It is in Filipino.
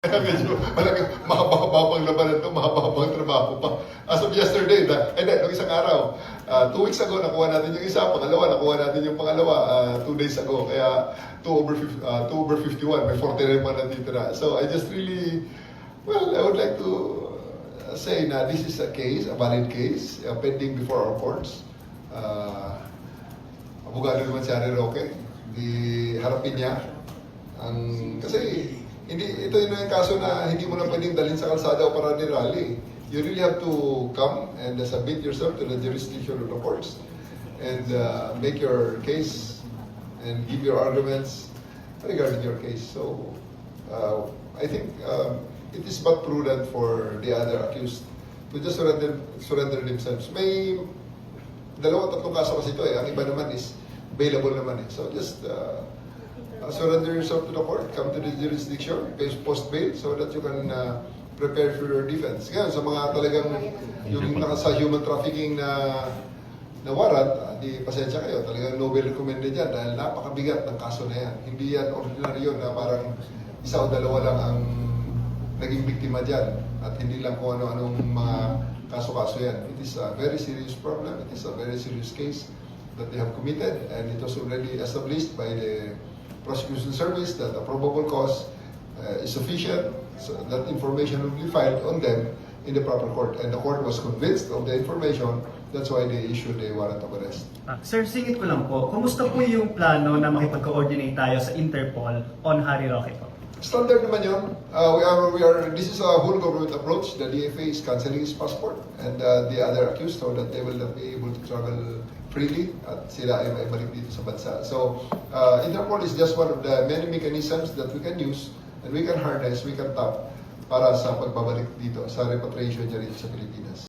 Medyo mahaba-habang labanan ito, mahaba-habang trabaho pa. As of yesterday, nung isang araw, 2 weeks ago, nakuha natin yung isa, pangalawa, nakuha natin yung pangalawa, 2 days ago. Kaya 2 over 51, may 49 pa natitira. So I just really, well, I would like to say na this is a case, a valid case, pending before our courts. Abogado naman si Harry Roque, di harapin niya. Kasi ito yung kaso na hindi mo na pwedeng dalhin sa kalsada o para ni-rally. You really have to come and submit yourself to the jurisdiction of the courts and make your case and give your arguments regarding your case. So, I think it is but prudent for the other accused to just surrender themselves. May tatlong kaso kasi ito eh. Ang iba naman is bailable naman eh. So just surrender yourself to the court, come to the jurisdiction, post bail so that you can prepare for your defense. Ngayon, sa mga talagang yung sa human trafficking na warrant, di pasensya kayo, talagang Nobel recommended yan dahil napakabigat ng kaso na yan. Hindi yan ordinaryo na parang isa o dalawa lang ang naging biktima dyan at hindi lang kung ano-anong mga kaso-kaso yan. It is a very serious problem. It is a very serious case that they have committed and it was already established by the prosecution service that the probable cause is sufficient, so that information will be filed on them in the proper court. And the court was convinced of the information, that's why they issued a warrant of arrest. Sir, singit ko lang po, kumusta po yung plano na makipag-coordinate tayo sa Interpol on Harry Roque po? Standard naman yun. This is a whole government approach. The DFA is cancelling his passport and the other accused so that they will not be able to travel freely at sila ay maibalik dito sa bansa. So, Interpol is just one of the many mechanisms that we can use and we can harness, we can tap para sa pagbabalik dito, sa repatriation niya rito sa Pilipinas.